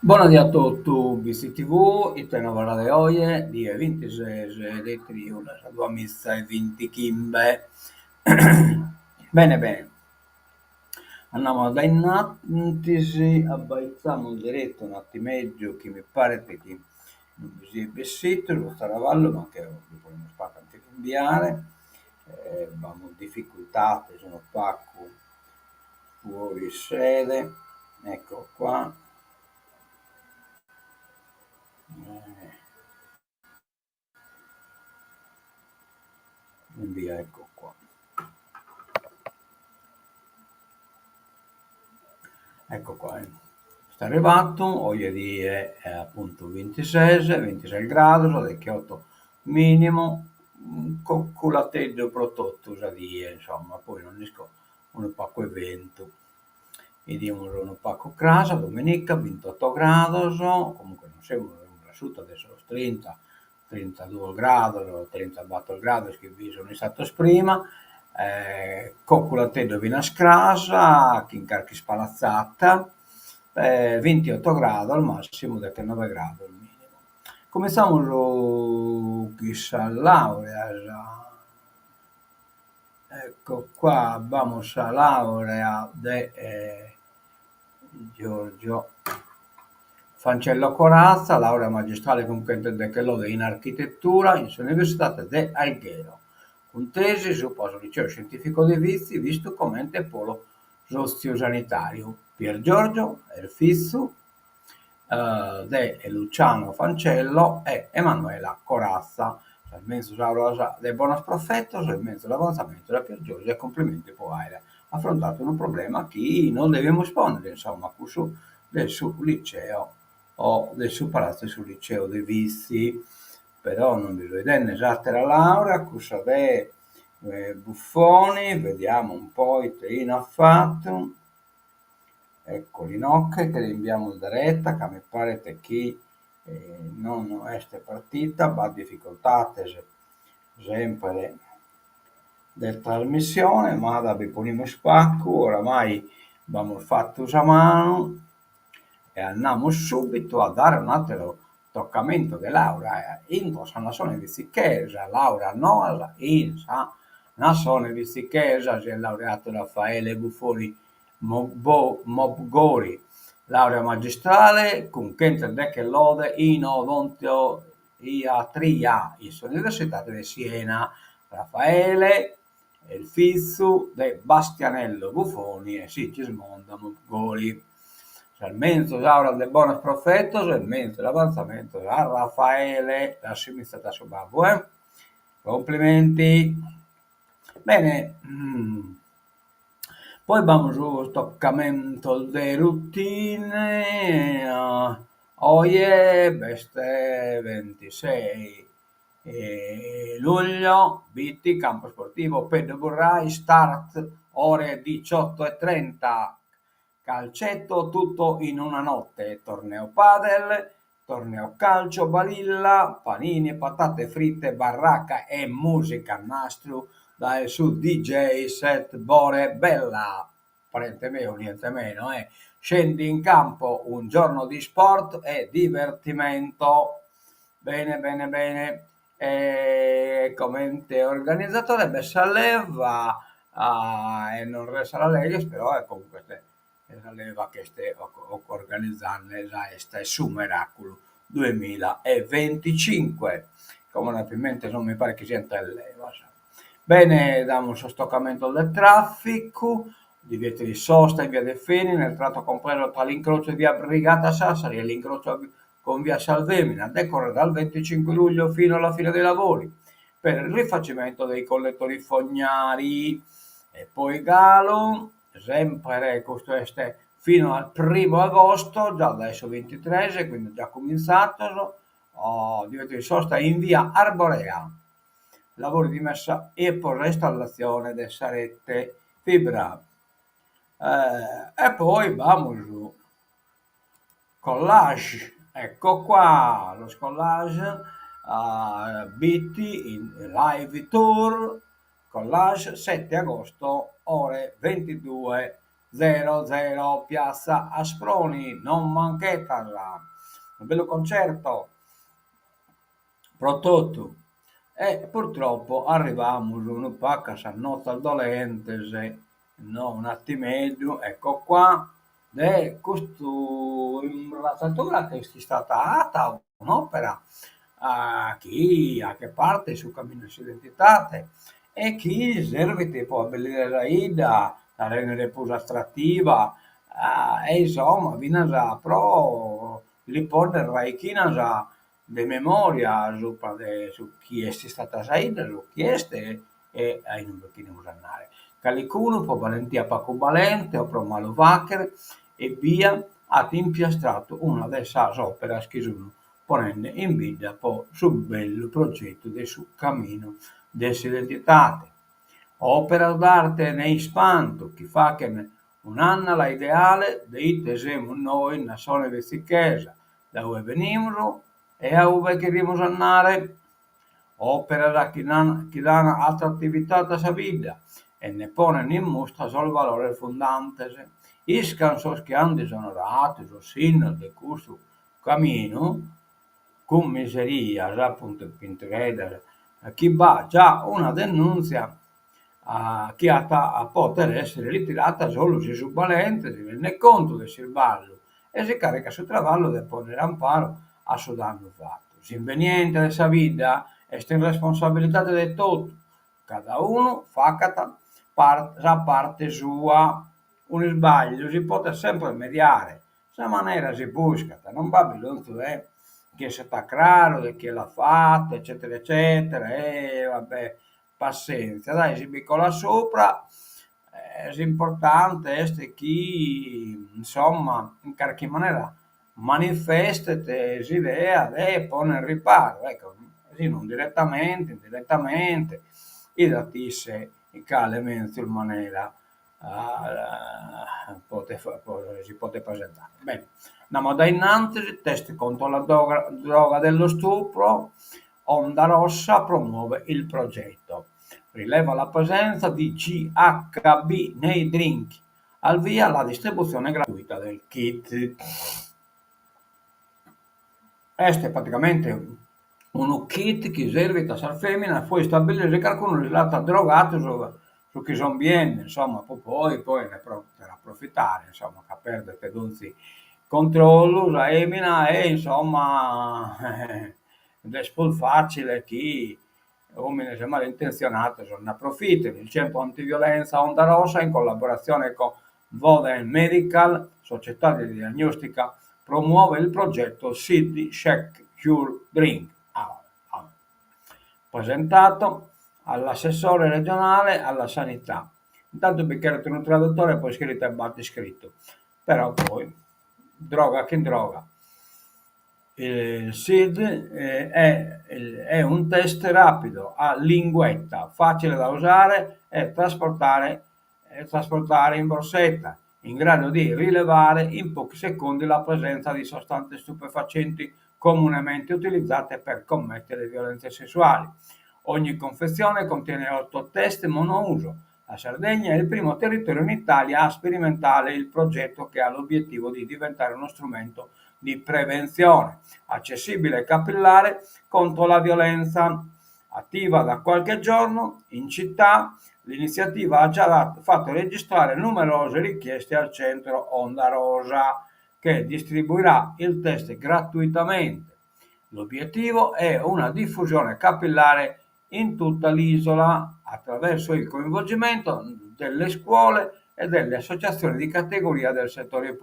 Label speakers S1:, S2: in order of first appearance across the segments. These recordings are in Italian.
S1: Buonasera a tutti, BCTV, e nuova de oggi, dia 26 di Triuno, la tua missa e 20 Kimbe. Bene, bene, andiamo da innanzi, abbaiziamo diretto un attimeggio che mi pare che non vi sia bessetto, lo staravallo, ma che dopo non spacca anche cambiare. Abbiamo difficoltà, sono pacco fuori sede, ecco qua. Via, ecco qua. Ecco qua. Sta arrivato, oggi è appunto 26 gradi, da che 8 minimo, coccolatteggio prodotto, insomma, poi non dico un pacco evento. Vediamo un pacco casa, domenica, 28 gradi, comunque non sembra un rasciutto, adesso 30, 32 gradi, 34 gradi che vi sono stato prima, coccolatteggio vina scrasa, chi incarchi spalazzata, 28 gradi al massimo, da che 9 gradi al minimo. Cominciamo chissà laurea, ecco qua, vamos a laurea de Giorgio Fancello Corazza, laurea magistrale concreta de lode in architettura in Università de Alghero, con tesi su posto liceo scientifico di Vizi, visto come ente polo socio-sanitario. Pier Giorgio Erfissu, de Luciano Fancello e Emanuela Corazza. Al mezzo de buonos profetos, al mezzo l'avanzamento da Pier Giorgio e complimenti può aver affrontato un problema che non dobbiamo rispondere, insomma, del suo liceo o del suo palazzo sul liceo dei Vizi, però non vi vedete esatta la laurea, cosa de Buffoni, vediamo un po' i teino ha fatto. Ecco l'inocche che rinviamo diretta, che mi pare che chi non è partita, va difficoltà, sempre del trasmissione, ma da biponimo spacco, oramai abbiamo fatto usa mano e andiamo subito a dare un altro toccamento di laurea in questa nazione di Sicchesa, laurea Noasa in nazione di Sicchesa, si è laureato Raffaele Buffoni Mobgori, laurea magistrale con Kenter Decke Lode in odontoiatria in Università di Siena. Raffaele il Fissu de Bastianello Buffoni e Sigismondo Mobgori. Il mezzo Laura de Bonos Profetos, il mezzo l'avanzamento a Raffaele, la sinistra da Subabue. Complimenti. Bene, poi abbiamo sul toccamento de routine, oggi beste 26 luglio, BT, campo sportivo Pedro Burrai, start ore 18:30, calcetto tutto in una notte, torneo padel, torneo calcio, balilla, panini, patate fritte, baracca e musica nastro dal su DJ set Bore Bella, parente mio, niente meno, scendi in campo un giorno di sport e divertimento. Bene, bene, bene. Come organizzatore Bessaleva e non resta la Lega, però è comunque la leva che stai organizzando sta su Miracolo 2025. Come naturalmente non mi pare che sia in leva. Bene, diamo un sostoccamento del traffico, divieto di sosta in via De Feni, nel tratto compreso tra l'incrocio di via Brigata Sassari e l'incrocio con via Salvemina, a decorrere dal 25 luglio fino alla fine dei lavori, per il rifacimento dei collettori fognari. E poi Galo, sempre questo este fino al 1° agosto, già adesso 23, quindi già cominciato, divieto di sosta in via Arborea. Lavori di messa e poi restaurazione delle sarette fibra. E poi vamos su collage, ecco qua lo collage, BT in live tour, collage 7 agosto ore 22, 00 Piazza Asproni, non manchetela. Un bello concerto, prodotto. E purtroppo arrivamo una pacca nota dolente, no, un attimino, ecco qua, questa imbrattatura che è stata data un'opera a che parte su cammino si identitate e chi serve tipo a bellire la ida, a rendere più attrattiva, e insomma, vinasa pro li pone raichina de memoria su chi è stata saida, su chi este e ai non perché usannare. Calicuno può valentia Paco Valente o pro Malo Vacher e via ha impiastrato una delle sue opere che sono ponendo in vita poi sul bello progetto del suo cammino dell'identità. Opera d'arte nei spanto, chi fa che un'anna la ideale di tesemo noi una sola chiesa, da dove venimmo e a dove queremos andare. Opera da chi dà altra attività da sa vita e ne pone in mostra solo valore fondante. Iscan sos che hanno disonorato sul sinno del corso cammino, con miseria, appunto, pintreda, chi va già una denunzia a poter essere ritirata solo se su valente si rende conto del servallo e si carica sul travallo del ponere amparo a suo danno fatto. S'inveniente de sa vita è in responsabilità di tutto, cada uno fa la parte sua, un sbaglio si può sempre mediare, sa maniera si busca, non va bisogno che si sta chiaro di chi l'ha fatto, eccetera, eccetera, e vabbè, pazienza, dai, si piccola sopra, l'importante è chi, insomma, in qualche maniera manifesta l'idea e pone in riparo, ecco, sì, non direttamente, indirettamente, e da tisse in cale mezzo in maniera si può presentare. Bene, andiamo da innanzi, test contro la droga dello stupro, Onda Rossa promuove il progetto. Rileva la presenza di GHB nei drink. Al via la distribuzione gratuita del kit. Este praticamente uno kit che serve a sar femmina, poi stabilire che qualcuno risulta drogato su chi sono bien, insomma, poi ne per approfittare, insomma, che perde pedonzi controllo, la emina e insomma ed è facile chi uomini malintenzionati se ne approfittano. Il centro antiviolenza Onda Rossa in collaborazione con Voden Medical, società di diagnostica, promuove il progetto City Check Cure Drink, presentato all'assessore regionale alla sanità. Intanto il bicchiere un traduttore poi scritto e batti scritto, però poi droga che droga. Il SID è un test rapido a linguetta, facile da usare e trasportare in borsetta, in grado di rilevare in pochi secondi la presenza di sostanze stupefacenti comunemente utilizzate per commettere violenze sessuali. Ogni confezione contiene 8 test monouso. La Sardegna è il primo territorio in Italia a sperimentare il progetto che ha l'obiettivo di diventare uno strumento di prevenzione, accessibile e capillare contro la violenza. Attiva da qualche giorno in città, l'iniziativa ha già fatto registrare numerose richieste al centro Onda Rosa, che distribuirà il test gratuitamente. L'obiettivo è una diffusione capillare in tutta l'isola attraverso il coinvolgimento delle scuole e delle associazioni di categoria del settore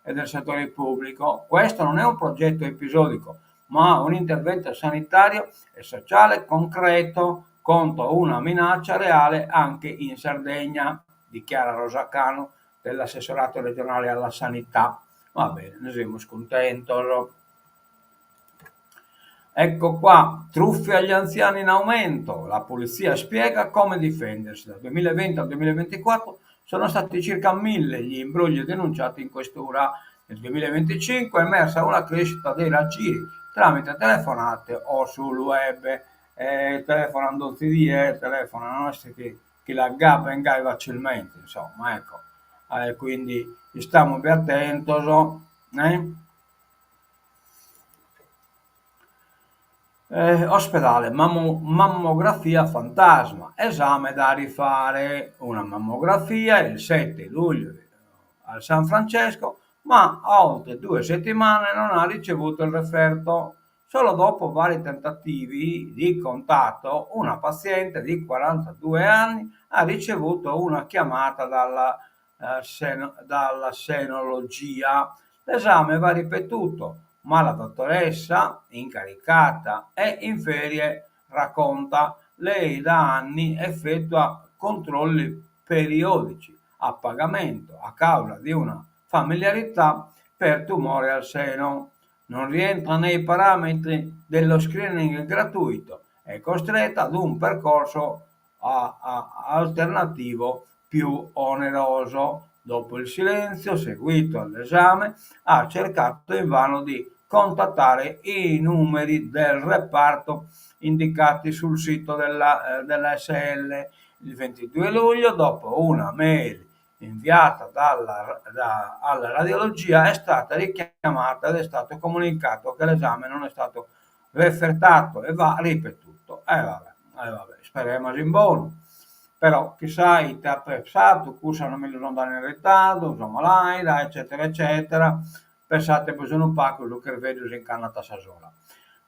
S1: e del settore pubblico. Questo non è un progetto episodico, ma un intervento sanitario e sociale concreto contro una minaccia reale anche in Sardegna, dichiara Rosacano dell'assessorato regionale alla sanità. Va bene, ne siamo contenti. Ecco qua, truffe agli anziani in aumento. La polizia spiega come difendersi. Dal 2020 al 2024 sono stati circa 1000 gli imbrogli denunciati in questura. Nel 2025 è emersa una crescita dei raggiri tramite telefonate o sul web. Telefonando TD, telefonano che la gabba ingai facilmente, insomma, ecco. quindi stiamo più attenti. Ospedale, mammografia fantasma, esame da rifare, una mammografia il 7 luglio al San Francesco, ma a oltre 2 settimane non ha ricevuto il referto. Solo dopo vari tentativi di contatto, una paziente di 42 anni ha ricevuto una chiamata dalla senologia. L'esame va ripetuto, ma la dottoressa incaricata è in ferie, racconta. Lei da anni effettua controlli periodici a pagamento a causa di una familiarità per tumore al seno. Non rientra nei parametri dello screening gratuito, è costretta ad un percorso alternativo più oneroso. Dopo il silenzio seguito all'esame, ha cercato invano di contattare i numeri del reparto indicati sul sito della SL. Il 22 luglio, dopo una mail inviata alla radiologia, è stata richiamata ed è stato comunicato che l'esame non è stato refertato e va ripetuto. Vabbè, speriamo in buono. Però chissà, i ti ha pensato, cursano meglio andare in ritardo, insomma, l'aira, eccetera, eccetera. Pensate, bisogna un po' quello che vedo in canata Sasola.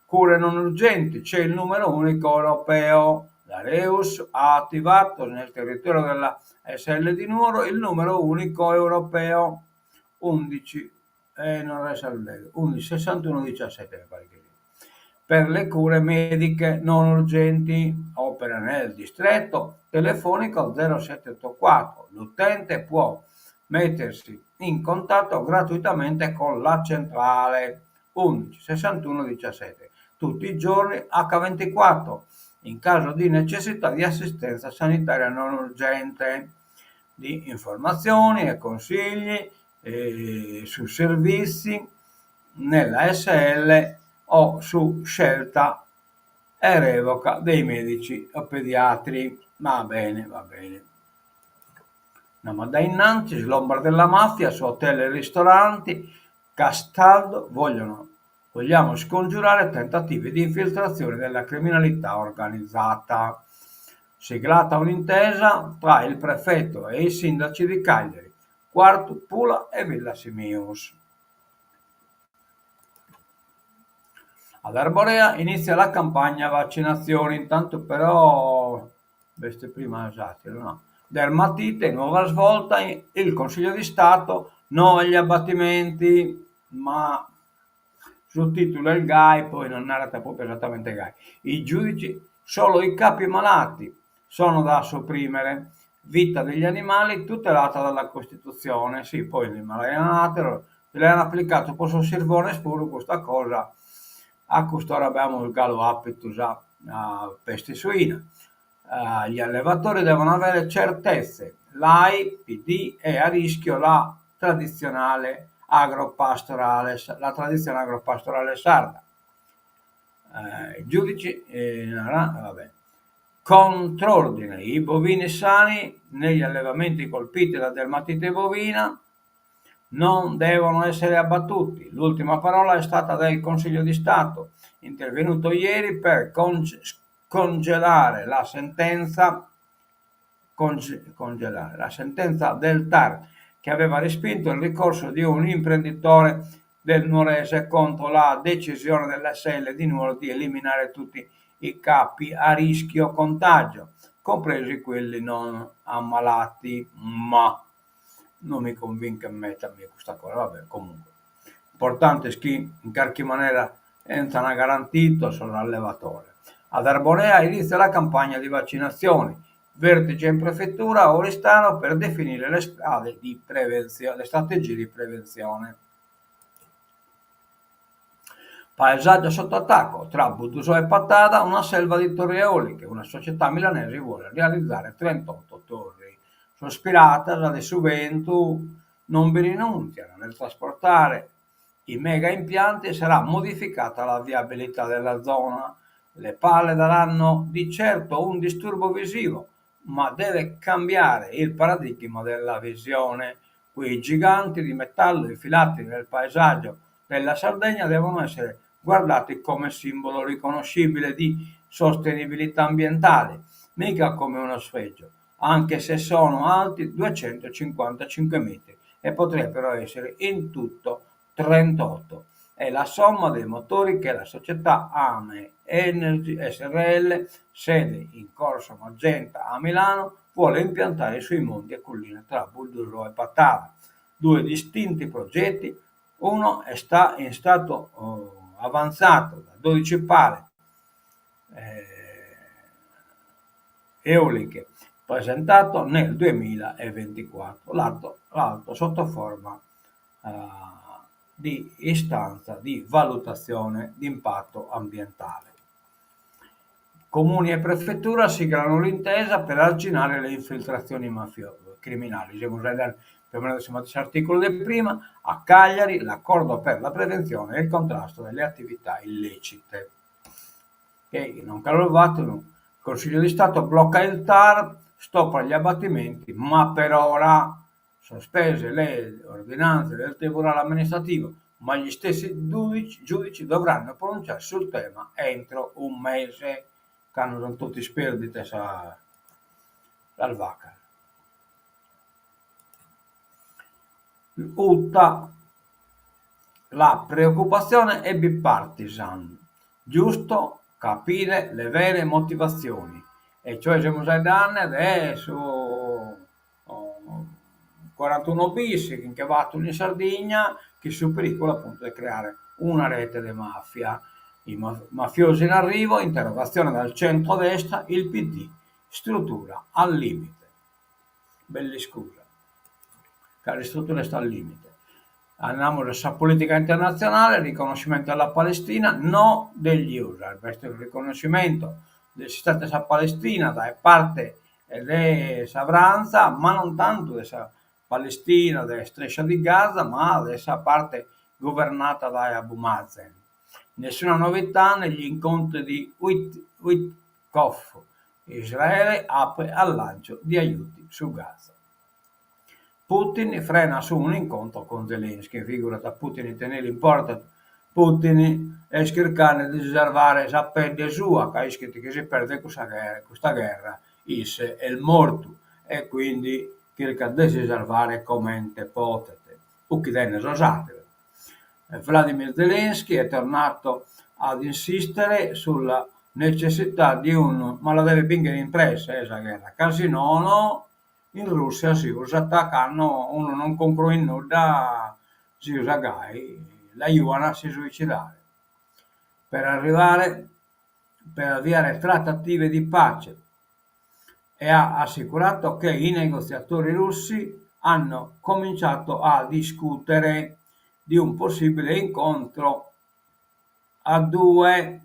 S1: Cure non urgenti, c'è il numero unico europeo. La Reus ha attivato nel territorio della SL di Nuoro il numero unico europeo 11, non resta il 11 61 17 per le cure mediche non urgenti. Opera nel distretto telefonico 0784. L'utente può mettersi in contatto gratuitamente con la centrale 11 61 17 tutti i giorni H24 in caso di necessità di assistenza sanitaria non urgente. Di informazioni e consigli su servizi nella SL o su scelta e revoca dei medici o pediatri. Va bene, va bene. Andiamo da innanzi, l'ombra della mafia su hotel e ristoranti. Castaldo, vogliamo scongiurare tentativi di infiltrazione della criminalità organizzata. Siglata un'intesa tra il prefetto e i sindaci di Cagliari, Quartu, Pula e Villa Simius. All'Arborea inizia la campagna vaccinazioni, intanto però, queste prima esatto, no? Dermatite, nuova svolta, il Consiglio di Stato, no agli abbattimenti, ma sul titolo il GAI, poi non narrata proprio esattamente GAI. I giudici, solo i capi malati sono da sopprimere. Vita degli animali tutelata dalla Costituzione. Sì, poi l'Himalaya le hanno applicato questo servone spuro, questa cosa a custoro abbiamo il gallo apitus a peste suina. Gli allevatori devono avere certezze. L'AI, PD è a rischio la tradizione agropastorale sarda. I giudici, vabbè. Contrordine, i bovini sani negli allevamenti colpiti da dermatite bovina non devono essere abbattuti. L'ultima parola è stata del Consiglio di Stato, intervenuto ieri per congelare la sentenza del TAR che aveva respinto il ricorso di un imprenditore del Nuorese contro la decisione dell'SL di Nuoro di eliminare tutti i capi a rischio contagio, compresi quelli non ammalati, ma non mi convince a mettermi questa cosa, vabbè, comunque. Importante è che in qualche maniera entrano garantito sull'allevatore. Ad Arborea inizia la campagna di vaccinazioni. Vertice in prefettura a Oristano per definire le strategie di prevenzione. Paesaggio sotto attacco tra Butusò e Pattada, una selva di torri eoliche. Una società milanese vuole realizzare 38 torri. Sospirata da su vento non vi rinunziano. Nel trasportare i mega impianti sarà modificata la viabilità della zona. Le pale daranno di certo un disturbo visivo, ma deve cambiare il paradigma della visione. Quei giganti di metallo infilati nel paesaggio della Sardegna devono essere guardati come simbolo riconoscibile di sostenibilità ambientale, mica come uno sfregio, anche se sono alti 255 metri e potrebbero essere in tutto 38. È la somma dei motori che la società AME Energy SRL, sede in Corso Magenta a Milano, vuole impiantare sui monti e colline tra Bulduro e Patara. Due distinti progetti, uno è in stato avanzato da 12 pale eoliche, presentato nel 2024, l'altro sotto forma di istanza di valutazione di impatto ambientale. Comuni e prefettura siglano l'intesa per arginare le infiltrazioni criminali. Più o meno questo articolo di prima, a Cagliari l'accordo per la prevenzione e il contrasto delle attività illecite. Che non calvato, il Consiglio di Stato blocca il TAR, stop agli abbattimenti, ma per ora sospese le ordinanze del Tribunale amministrativo, ma gli stessi giudici dovranno pronunciarsi sul tema entro un mese, che hanno tutti sperdite dal vaca. UTA, la preoccupazione è bipartisan, giusto capire le vere motivazioni, e cioè siamo stati anni adesso 41 bis che vanno in Sardegna, che sul pericolo appunto di creare una rete di mafia. I mafiosi in arrivo, interrogazione dal centro-destra, il PD, struttura al limite. Belli scusa, che le strutture sta al limite. Andiamo alla politica internazionale, riconoscimento della Palestina, no degli USA, questo è il riconoscimento del Stato della Palestina da parte della Savranza, ma non tanto della Palestina, della striscia di Gaza, ma della parte governata da Abu Mazen. Nessuna novità negli incontri di Witkoff. Israele apre al lancio di aiuti su Gaza. Putin frena su un incontro con Zelensky, figurata Putin tenere in porta Putin e cercare di riservare la pelle sua, che si perde questa guerra, è il morto, e quindi cerca di riservare come potete. Uccidere rosate. Vladimir Zelensky è tornato ad insistere sulla necessità di ma la deve pingere in pressa questa guerra, casi no, in Russia si usa attaccano, uno non compra in nulla, si usa gai, la aiutano a si suicidare. Per avviare trattative di pace, e ha assicurato che i negoziatori russi hanno cominciato a discutere di un possibile incontro a due,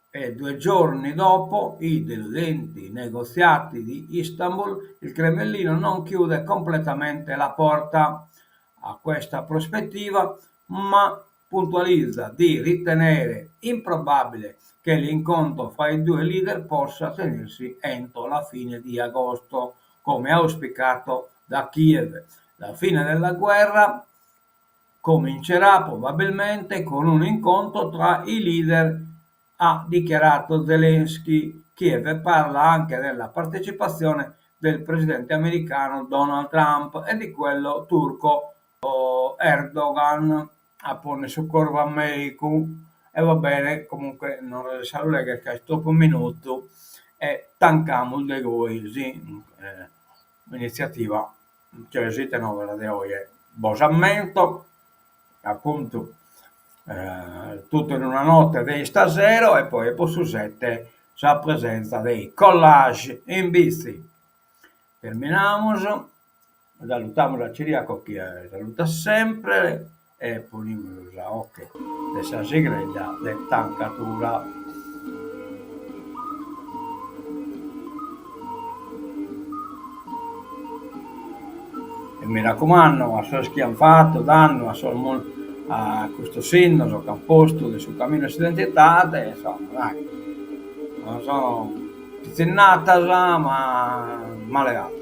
S1: e 2 giorni dopo i deludenti negoziati di Istanbul, il Cremlino non chiude completamente la porta a questa prospettiva, ma puntualizza di ritenere improbabile che l'incontro fra i due leader possa tenersi entro la fine di agosto, come auspicato da Kiev. La fine della guerra comincerà probabilmente con un incontro tra i leader, ha dichiarato Zelensky. Kiev parla anche della partecipazione del presidente americano Donald Trump e di quello turco Erdogan a porne soccorso a Meiku. E va bene, comunque non saluto che dopo un minuto e tancamo le goisi iniziativa, cioè esiste novella di oggi, bosamento appunto tutto in una notte dei stasera, e poi su 7 la presenza dei collage in bici. Terminamos, salutamos a Ciriaco che saluta sempre e ponimos a occhio dessa sigrella de tancatura. E mi raccomando, a so che hanno fatto danno a questo sindaco che ha posto del suo cammino d'identità, insomma, dai, non sono pizzennata, ma maleate.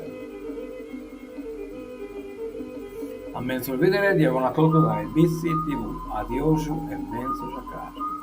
S1: A menso il vedere di avere una cosa da BC TV. Adioso e menso a casa.